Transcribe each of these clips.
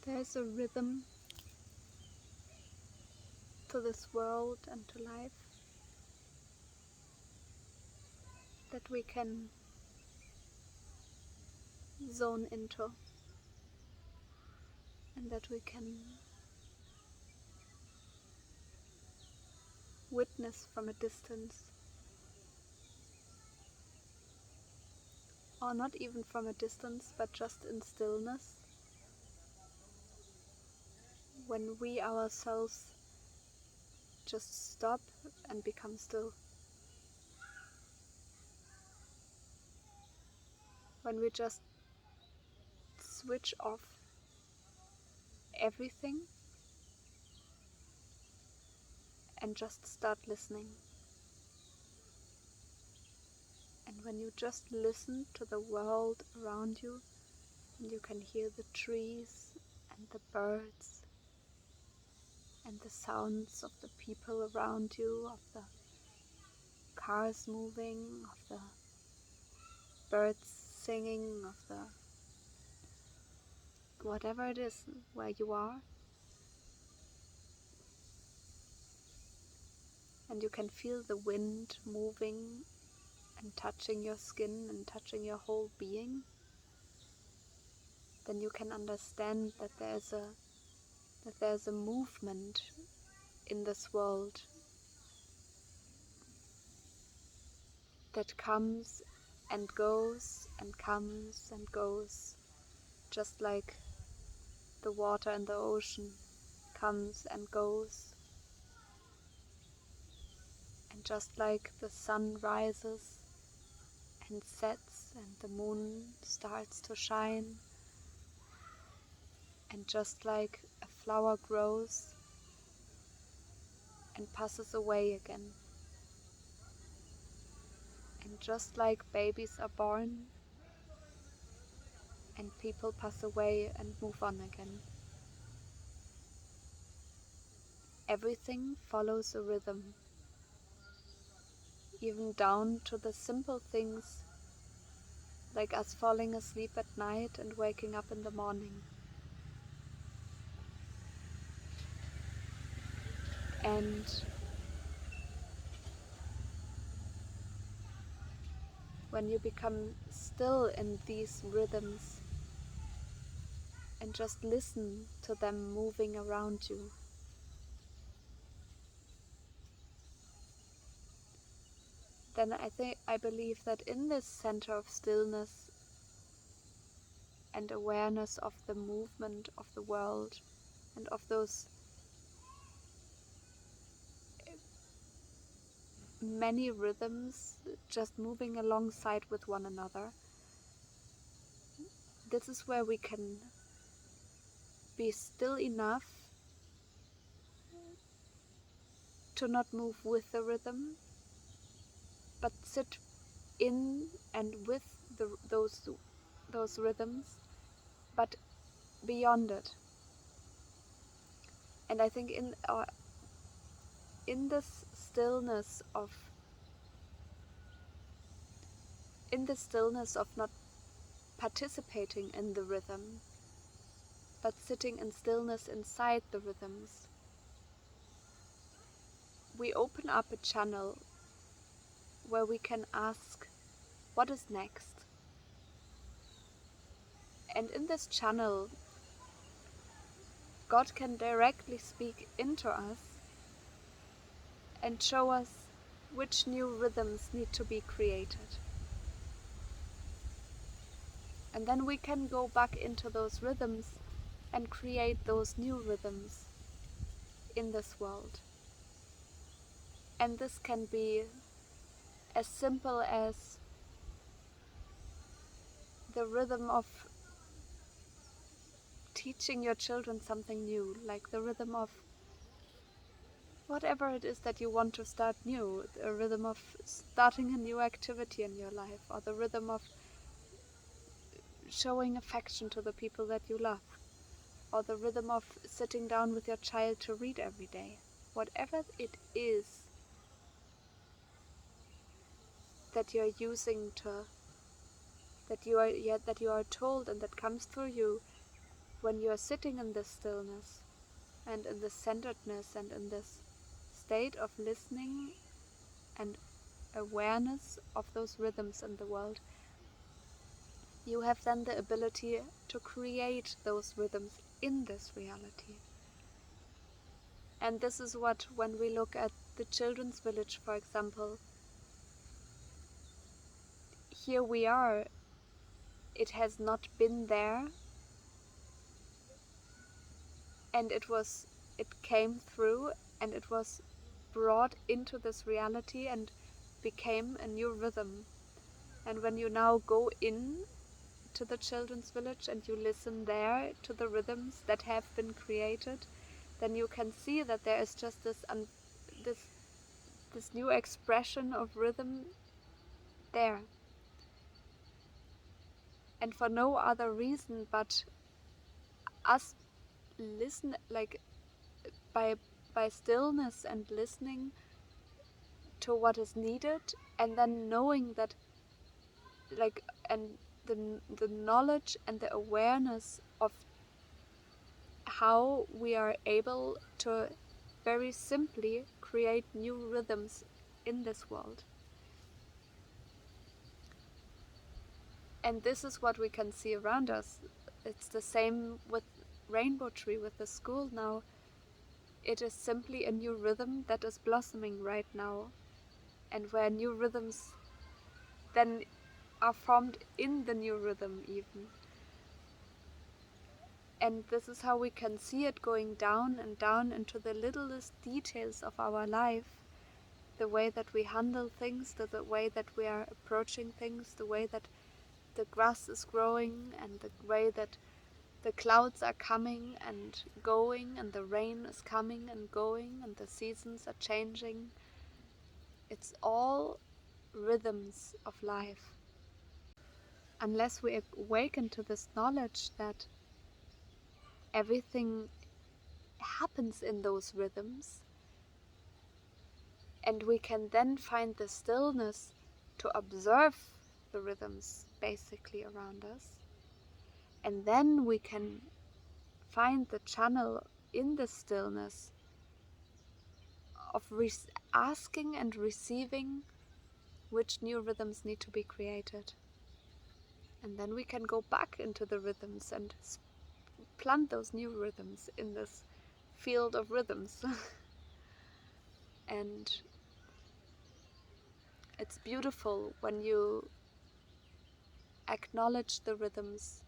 There's a rhythm to this world and to life that we can zone into, and that we can witness from a distance, or not even from a distance, but just in stillness, when we ourselves just stop and become still. When we just switch off everything and just start listening. And when you just listen to the world around you, and you can hear the trees and the birds and the sounds of the people around you, of the cars moving, of the birds singing, of the whatever it is where you are. And you can feel the wind moving and touching your skin and touching your whole being. Then you can understand that there's a movement in this world that comes and goes and comes and goes, just like the water in the ocean comes and goes, and just like the sun rises and sets and the moon starts to shine, and just like a flower grows and passes away again, and just like babies are born and people pass away and move on again. Everything follows a rhythm, even down to the simple things like us falling asleep at night and waking up in the morning. And when you become still in these rhythms and just listen to them moving around you, then I believe that in this center of stillness and awareness of the movement of the world and of those many rhythms just moving alongside with one another, this is where we can be still enough to not move with the rhythm, but sit in and with those rhythms, but beyond it. And I think in this stillness of not participating in the rhythm, but sitting in stillness inside the rhythms, we open up a channel where we can ask, what is next? And in this channel, God can directly speak into us and show us which new rhythms need to be created. And then we can go back into those rhythms and create those new rhythms in this world. And this can be as simple as the rhythm of teaching your children something new, like the rhythm of whatever it is that you want to start new, the rhythm of starting a new activity in your life, or the rhythm of showing affection to the people that you love, or the rhythm of sitting down with your child to read every day. Whatever it is that you are using that you are told and that comes through you when you're sitting in this stillness and in this centeredness and in this state of listening and awareness of those rhythms in the world, you have then the ability to create those rhythms in this reality. And this is what, when we look at the children's village, for example, here we are, it has not been there, and it came through, and it was brought into this reality and became a new rhythm. And when you now go in to the children's village and you listen there to the rhythms that have been created, then you can see that there is just this new expression of rhythm there. And for no other reason but us listen, like by stillness and listening to what is needed, and then knowing that, like, and the knowledge and the awareness of how we are able to very simply create new rhythms in this world. And this is what we can see around us. It's the same with Rainbow Tree, with the school now. It is simply a new rhythm that is blossoming right now, and where new rhythms then are formed in the new rhythm even. And this is how we can see it going down and down into the littlest details of our life. The way that we handle things, the way that we are approaching things, the way that the grass is growing, and the way that the clouds are coming and going, and the rain is coming and going, and the seasons are changing. It's all rhythms of life. Unless we awaken to this knowledge that everything happens in those rhythms, and we can then find the stillness to observe the rhythms basically around us, and then we can find the channel in the stillness of asking and receiving which new rhythms need to be created. And then we can go back into the rhythms and plant those new rhythms in this field of rhythms. And it's beautiful when you acknowledge the rhythms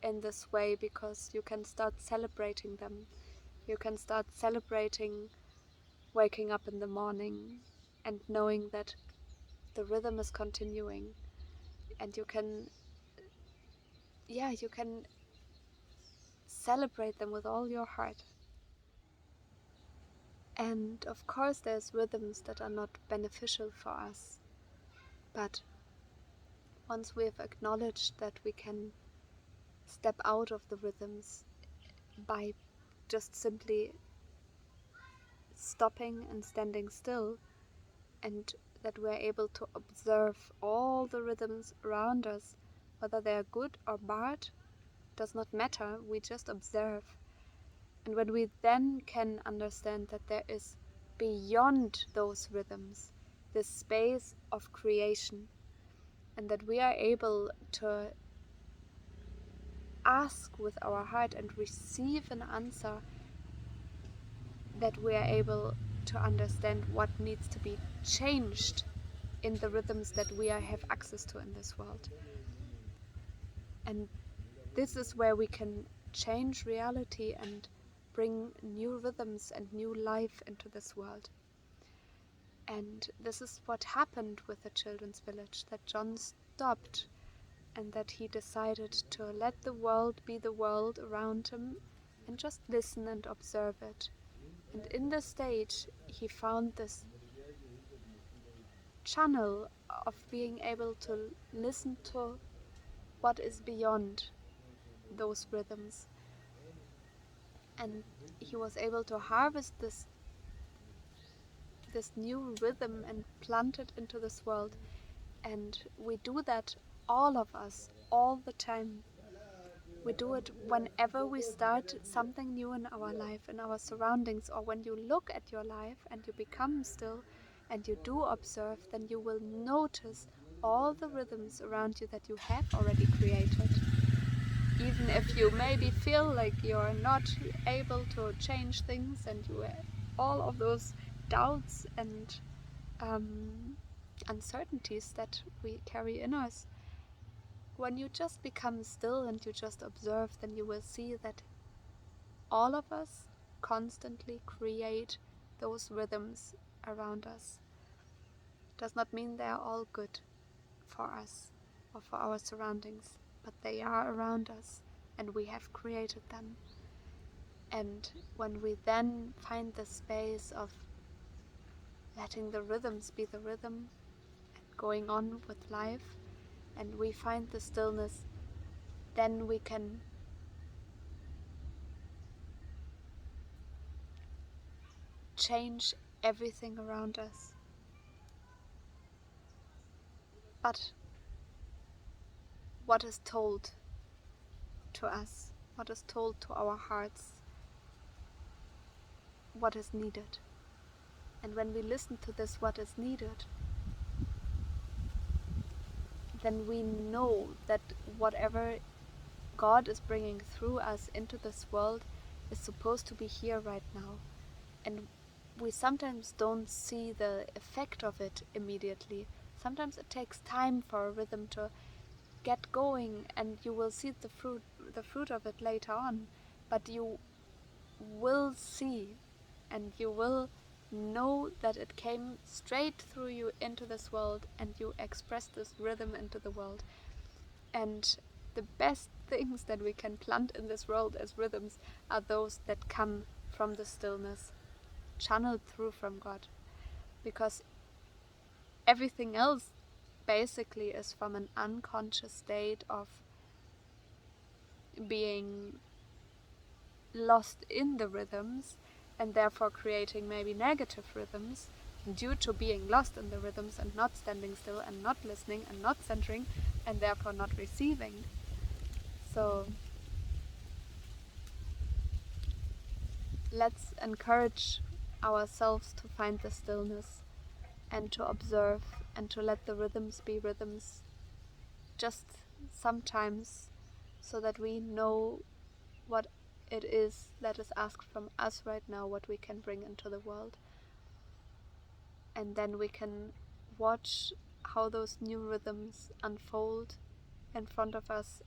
in this way, because you can start celebrating them. You can start celebrating waking up in the morning and knowing that the rhythm is continuing, and you can celebrate them with all your heart. And of course there's rhythms that are not beneficial for us, but once we have acknowledged that we can step out of the rhythms by just simply stopping and standing still, and that we're able to observe all the rhythms around us, whether they are good or bad, does not matter, we just observe. And when we then can understand that there is beyond those rhythms this space of creation, and that we are able to ask with our heart and receive an answer, that we are able to understand what needs to be changed in the rhythms that we have access to in this world. And this is where we can change reality and bring new rhythms and new life into this world. And this is what happened with the children's village, that John stopped, and that he decided to let the world be the world around him and just listen and observe it. And in the stage he found this channel of being able to listen to what is beyond those rhythms. And he was able to harvest this new rhythm and plant it into this world. And we do that, all of us, all the time. We do it whenever we start something new in our life, in our surroundings, or when you look at your life and you become still and you do observe, then you will notice all the rhythms around you that you have already created. Even if you maybe feel like you're not able to change things and you have all of those doubts and uncertainties that we carry in us, when you just become still and you just observe, then you will see that all of us constantly create those rhythms around us. Does not mean they are all good for us or for our surroundings, but they are around us and we have created them. And when we then find the space of letting the rhythms be the rhythm and going on with life, and we find the stillness, then we can change everything around us. But what is told to us, what is told to our hearts, what is needed. And when we listen to this, what is needed, then we know that whatever God is bringing through us into this world is supposed to be here right now. And we sometimes don't see the effect of it immediately. Sometimes it takes time for a rhythm to get going, and you will see the fruit of it later on. But you will see and you will know that it came straight through you into this world, and you express this rhythm into the world. And the best things that we can plant in this world as rhythms are those that come from the stillness, channeled through from God, because everything else basically is from an unconscious state of being lost in the rhythms and therefore creating maybe negative rhythms due to being lost in the rhythms and not standing still and not listening and not centering and therefore not receiving. So let's encourage ourselves to find the stillness and to observe and to let the rhythms be rhythms just sometimes, so that we know what it is that is asked from us right now, what we can bring into the world. And then we can watch how those new rhythms unfold in front of us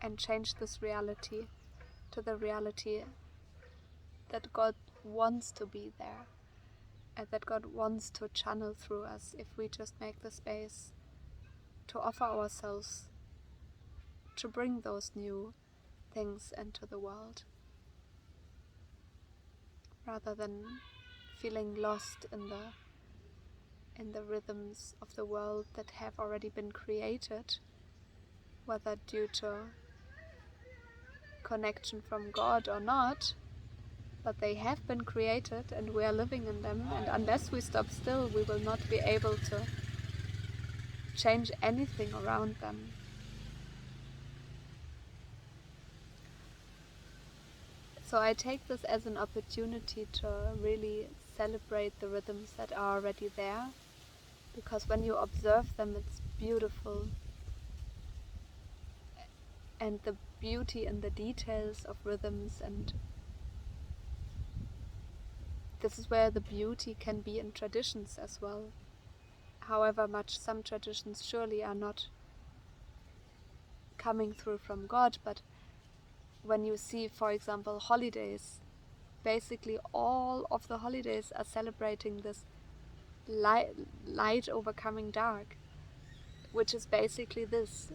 and change this reality to the reality that God wants to be there and that God wants to channel through us if we just make the space to offer ourselves to bring those new things into the world, rather than feeling lost in the rhythms of the world that have already been created, whether due to connection from God or not, but they have been created and we are living in them, and unless we stop still, we will not be able to change anything around them. So I take this as an opportunity to really celebrate the rhythms that are already there, because when you observe them, it's beautiful. And the beauty in the details of rhythms, and this is where the beauty can be in traditions as well. However much some traditions surely are not coming through from God, but when you see, for example, holidays, basically all of the holidays are celebrating this light overcoming dark, which is basically this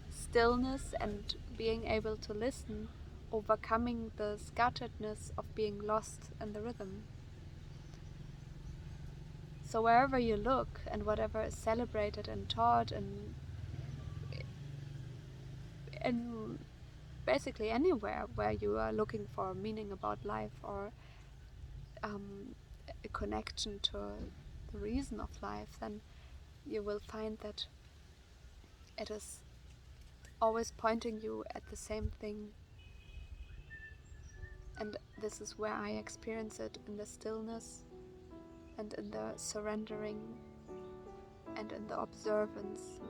stillness and being able to listen, overcoming the scatteredness of being lost in the rhythm. So wherever you look and whatever is celebrated and taught, and basically anywhere where you are looking for meaning about life, or a connection to the reason of life, then you will find that it is always pointing you at the same thing. And this is where I experience it, in the stillness and in the surrendering and in the observance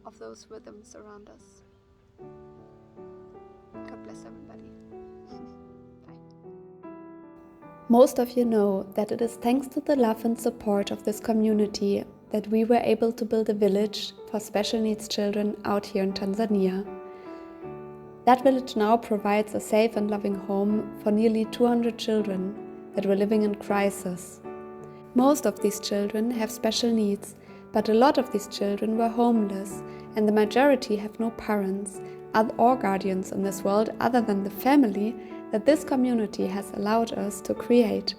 of those rhythms around us. God bless everybody. Bye. Most of you know that it is thanks to the love and support of this community that we were able to build a village for special needs children out here in Tanzania. That village now provides a safe and loving home for nearly 200 children that were living in crisis. Most of these children have special needs, but a lot of these children were homeless, and the majority have no parents or guardians in this world other than the family that this community has allowed us to create.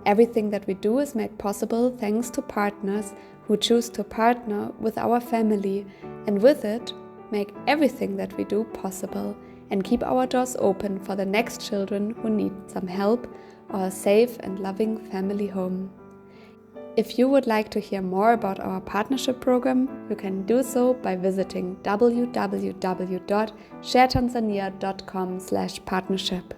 Everything that we do is made possible thanks to partners who choose to partner with our family, and with it, make everything that we do possible and keep our doors open for the next children who need some help or a safe and loving family home. If you would like to hear more about our partnership program, you can do so by visiting www.sharetanzania.com/partnership.